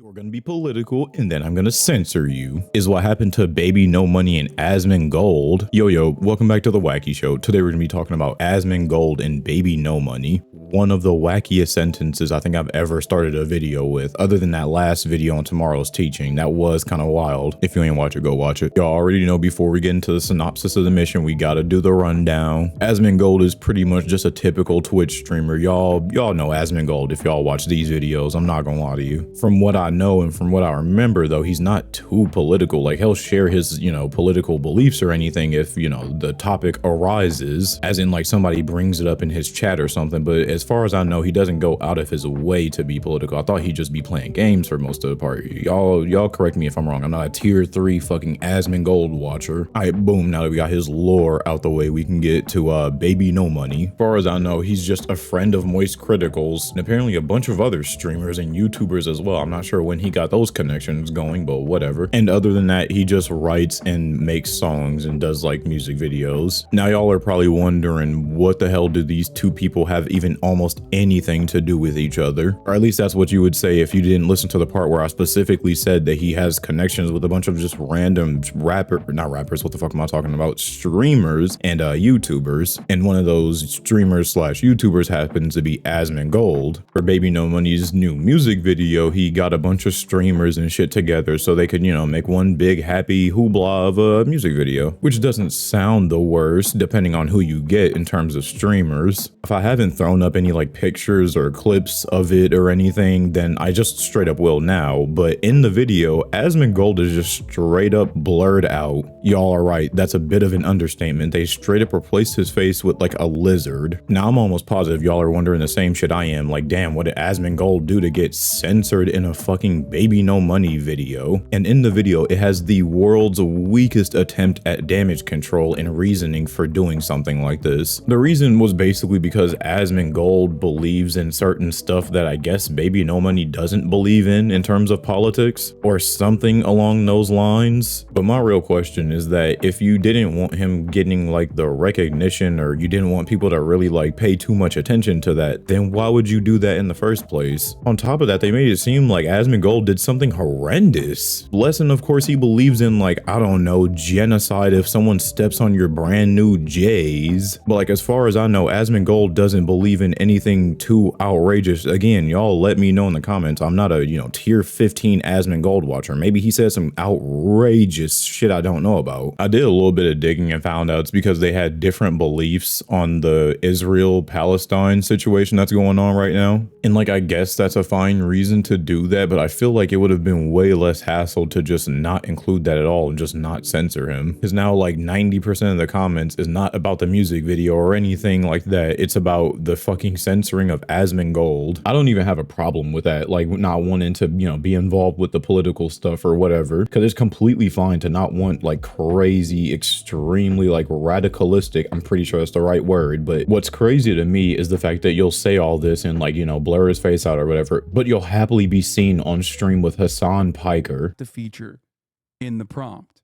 You're gonna be political and then I'm gonna censor you, is what happened to Baby No Money and Asmongold. Yo, welcome back to the Wacky Show. Today we're gonna be talking about Asmongold and Baby No Money. One of the wackiest sentences I think I've ever started a video with, other than that last video on tomorrow's teaching. That was kind of wild. If you ain't watch it, go watch it. Y'all already know before we get into the synopsis of the mission, we gotta do the rundown. Asmongold is pretty much just a typical Twitch streamer. Y'all know Asmongold if y'all watch these videos. I'm not gonna lie to you. From what I know and from what I remember though, he's not too political. Like he'll share his, political beliefs or anything if, the topic arises, as in like somebody brings it up in his chat or something. But as far as I know, he doesn't go out of his way to be political. I thought he'd just be playing games for most of the part. Y'all correct me if I'm wrong. I'm not a tier 3 fucking Asmongold watcher. All right, boom. Now that we got his lore out the way, we can get to Baby No Money. As far as I know, he's just a friend of Moist Critical's and apparently a bunch of other streamers and YouTubers as well. I'm not sure when he got those connections going, but whatever. And other than that, he just writes and makes songs and does like music videos. Now y'all are probably wondering, what the hell do these two people have even almost anything to do with each other? Or at least that's what you would say if you didn't listen to the part where I specifically said that he has connections with a bunch of just random not rappers, what the fuck am I talking about? Streamers and YouTubers. And one of those streamers slash YouTubers happens to be Asmongold. For Baby No Money's new music video, he got a bunch of streamers and shit together so they could, make one big happy hoopla of a music video, which doesn't sound the worst depending on who you get in terms of streamers. If I haven't thrown up any like pictures or clips of it or anything, then I just straight up will now. But in the video, Asmongold is just straight up blurred out. Y'all are right, that's a bit of an understatement. They straight up replaced his face with like a lizard. Now I'm almost positive y'all are wondering the same shit I am. Like, damn, what did Asmongold do to get censored in a fucking Baby No Money video? And in the video, it has the world's weakest attempt at damage control and reasoning for doing something like this. The reason was basically because Asmongold believes in certain stuff that I guess Baby No Money doesn't believe in terms of politics or something along those lines. But my real question is that if you didn't want him getting like the recognition, or you didn't want people to really like pay too much attention to that, then why would you do that in the first place? On top of that, they made it seem like Asmongold did something horrendous. Lesson, of course, he believes in like, I don't know, genocide if someone steps on your brand new J's. But like, as far as I know, Asmongold doesn't believe in anything too outrageous. Again, y'all let me know in the comments. I'm not a, tier 15 Asmongold watcher. Maybe he said some outrageous shit I don't know about. I did a little bit of digging and found out it's because they had different beliefs on the Israel-Palestine situation that's going on right now. And like, I guess that's a fine reason to do that, but I feel like it would have been way less hassle to just not include that at all and just not censor him. Because now like 90% of the comments is not about the music video or anything like that. It's about the fucking censoring of Asmongold. I don't even have a problem with that, like not wanting to, be involved with the political stuff or whatever, because it's completely fine to not want like crazy, extremely like radicalistic, I'm pretty sure that's the right word, but what's crazy to me is the fact that you'll say all this and like, blur his face out or whatever, but you'll happily be seen on stream with Hassan Piker. The feature in the prompt.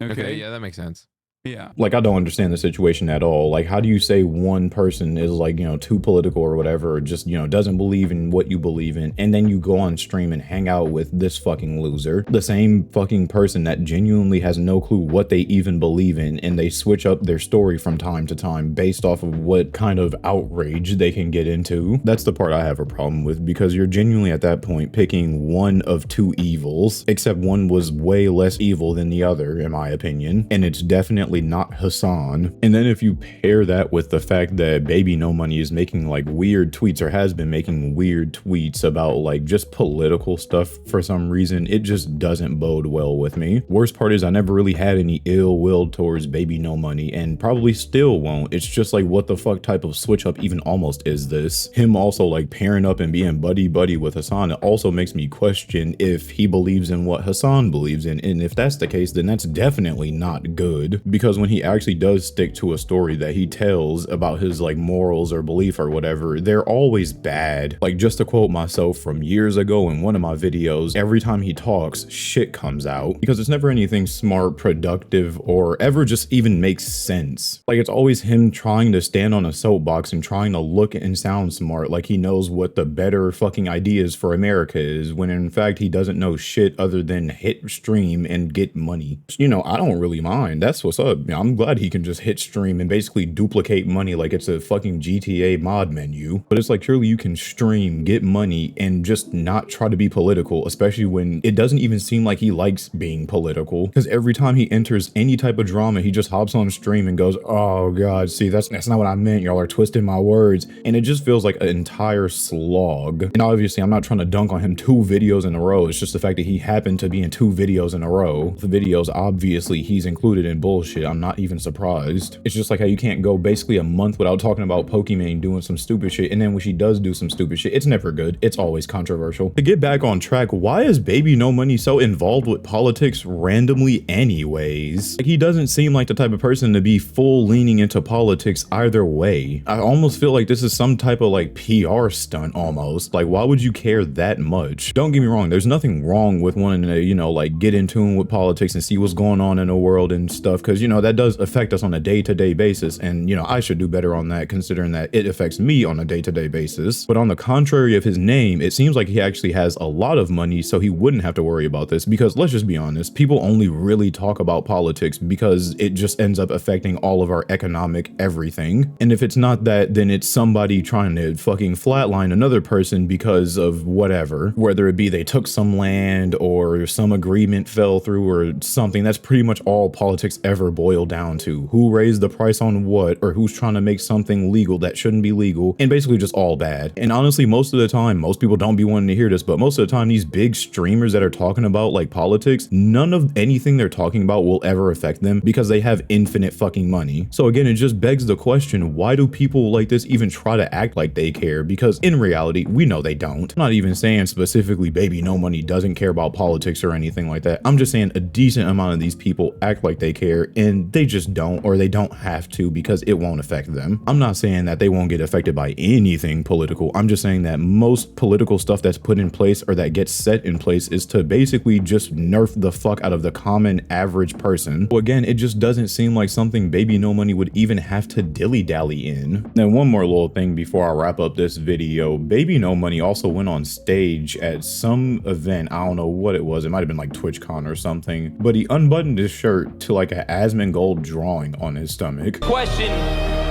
Okay, yeah, that makes sense. Yeah. Like, I don't understand the situation at all. Like, how do you say one person is like, too political or whatever, or just, doesn't believe in what you believe in, and then you go on stream and hang out with this fucking loser, the same fucking person that genuinely has no clue what they even believe in, and they switch up their story from time to time based off of what kind of outrage they can get into? That's the part I have a problem with, because you're genuinely at that point picking one of two evils, except one was way less evil than the other, in my opinion, and it's definitely not Hassan. And then if you pair that with the fact that Baby No Money is making like weird tweets, or has been making weird tweets about like just political stuff for some reason, it just doesn't bode well with me. Worst part is I never really had any ill will towards Baby No Money, and probably still won't. It's just like, what the fuck type of switch up even almost is this? Him also like pairing up and being buddy with Hassan, it also makes me question if he believes in what Hassan believes in, and if that's the case, then that's definitely not good. Because because when he actually does stick to a story that he tells about his like morals or belief or whatever, they're always bad. Like, just to quote myself from years ago in one of my videos, every time he talks, shit comes out, because it's never anything smart, productive, or ever just even makes sense. Like, it's always him trying to stand on a soapbox and trying to look and sound smart, like he knows what the better fucking ideas for America is, when in fact he doesn't know shit other than hit stream and get money. You know, I don't really mind. That's what's up. I'm glad he can just hit stream and basically duplicate money like it's a fucking GTA mod menu. But it's like, surely you can stream, get money, and just not try to be political, especially when it doesn't even seem like he likes being political. Because every time he enters any type of drama, he just hops on stream and goes, oh god, see, that's not what I meant. Y'all are twisting my words. And it just feels like an entire slog. And obviously I'm not trying to dunk on him 2 videos in a row. It's just the fact that he happened to be in 2 videos in a row. The videos, obviously he's included in bullshit. I'm not even surprised. It's just like how you can't go basically a month without talking about Pokimane doing some stupid shit, and then when she does do some stupid shit, it's never good. It's always controversial. To get back on track, why is Baby No Money so involved with politics randomly anyways? Like, he doesn't seem like the type of person to be full leaning into politics either way. I almost feel like this is some type of like PR stunt almost. Like, why would you care that much? Don't get me wrong, there's nothing wrong with wanting to, you know, like get in tune with politics and see what's going on in the world and stuff, because, you know, that does affect us on a day-to-day basis, and, you know, I should do better on that considering that it affects me on a day-to-day basis. But on the contrary of his name, it seems like he actually has a lot of money, so he wouldn't have to worry about this, because let's just be honest, people only really talk about politics because it just ends up affecting all of our economic everything. And if it's not that, then it's somebody trying to fucking flatline another person because of whatever, whether it be they took some land or some agreement fell through or something. That's pretty much all politics ever boil down to. Who raised the price on what, or who's trying to make something legal that shouldn't be legal, and basically just all bad. And honestly, most of the time, most people don't be wanting to hear this, but most of the time these big streamers that are talking about like politics, none of anything they're talking about will ever affect them because they have infinite fucking money. So again, it just begs the question, why do people like this even try to act like they care? Because in reality, we know they don't. I'm not even saying specifically Baby No Money doesn't care about politics or anything like that. I'm just saying a decent amount of these people act like they care, and they just don't, or they don't have to, because it won't affect them. I'm not saying that they won't get affected by anything political. I'm just saying that most political stuff that's put in place or that gets set in place is to basically just nerf the fuck out of the common average person. So again, it just doesn't seem like something Baby No Money would even have to dilly-dally in. Now, one more little thing before I wrap up this video. Baby No Money also went on stage at some event. I don't know what it was. It might have been like TwitchCon or something, but he unbuttoned his shirt to like an Asmongold drawing on his stomach. Question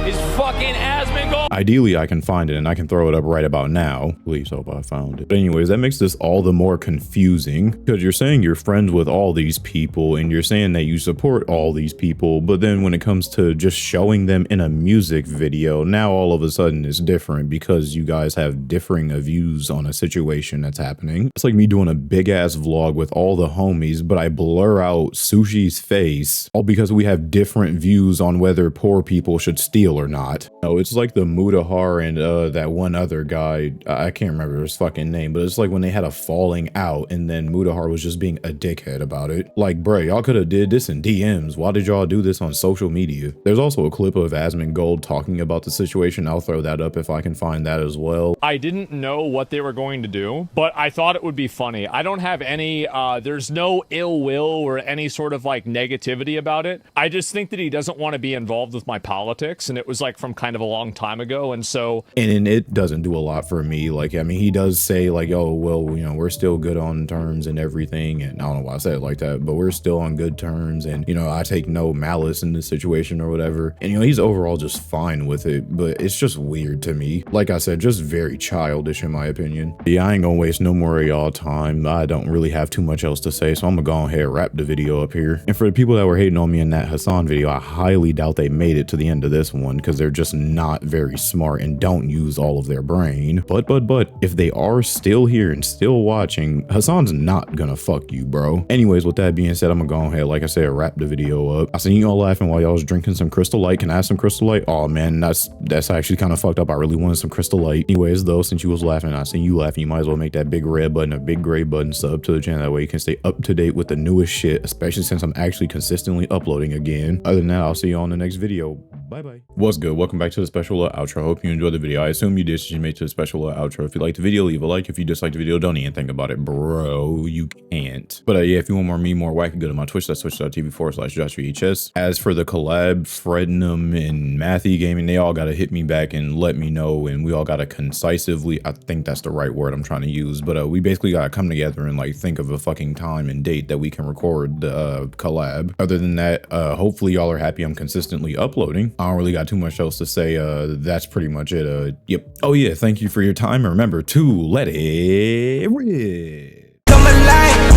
is fucking Asmongold. Ideally, I can find it and I can throw it up right about now. Please hope I found it. But anyways, that makes this all the more confusing, because you're saying you're friends with all these people and you're saying that you support all these people, but then when it comes to just showing them in a music video, now all of a sudden it's different because you guys have differing views on a situation that's happening. It's like me doing a big ass vlog with all the homies, but I blur out Sushi's face, all because we have different views on whether poor people should steal or not. No, it's like the Mudahar and that one other guy, I can't remember his fucking name, but it's like when they had a falling out and then Mudahar was just being a dickhead about it. Like, bruh, y'all could have did this in DMs. Why did y'all do this on social media? There's also a clip of Asmongold talking about the situation. I'll throw that up if I can find that as well. I didn't know what they were going to do, but I thought it would be funny. I don't have any, there's no ill will or any sort of like negativity about it. I just think that he doesn't want to be involved with my politics, and it was like from kind of a long time ago, and so... And it doesn't do a lot for me. Like, I mean, he does say like, oh, well, you know, we're still good on terms and everything, and I don't know why I said it like that, but we're still on good terms, and, you know, I take no malice in this situation or whatever. And, you know, he's overall just fine with it, but it's just weird to me. Like I said, just very childish in my opinion. Yeah, I ain't gonna waste no more of y'all time. I don't really have too much else to say, so I'm gonna go ahead and wrap the video up here. And for the people that were hating on me in that Hassan video, I highly doubt they made it to the end of this one, because they're just not very smart and don't use all of their brain. But if they are still here and still watching, Hassan's not gonna fuck you, bro. Anyways, with that being said, I'm gonna go ahead, like I said, wrap the video up. I seen y'all laughing while y'all was drinking some Crystal Light. Can I have some Crystal Light? Oh man, that's actually kind of fucked up. I really wanted some Crystal Light. Anyways, though, since you was laughing, I seen you laughing, you might as well make that big red button, a big gray button, sub to the channel. That way you can stay up to date with the newest shit, especially since I'm actually consistently uploading again. Other than that, I'll see you on the next video. Bye. What's good? Welcome back to the special outro. Hope you enjoyed the video. I assume you did, since you made it to the special outro. If you liked the video, leave a like. If you disliked the video, don't even think about it, bro. You can't. But yeah, if you want more me, more wacky, go to my Twitch. That's twitch.tv/JoshVHS. As for the collab, Frednum and Matthew Gaming, they all gotta hit me back and let me know, and we all gotta concisively, I think that's the right word I'm trying to use, but we basically gotta come together and like think of a fucking time and date that we can record the collab. Other than that, hopefully y'all are happy I'm consistently uploading. I don't really got too much else to say. That's pretty much it. Yep. Oh yeah, thank you for your time, and remember to let it rip. Come alive.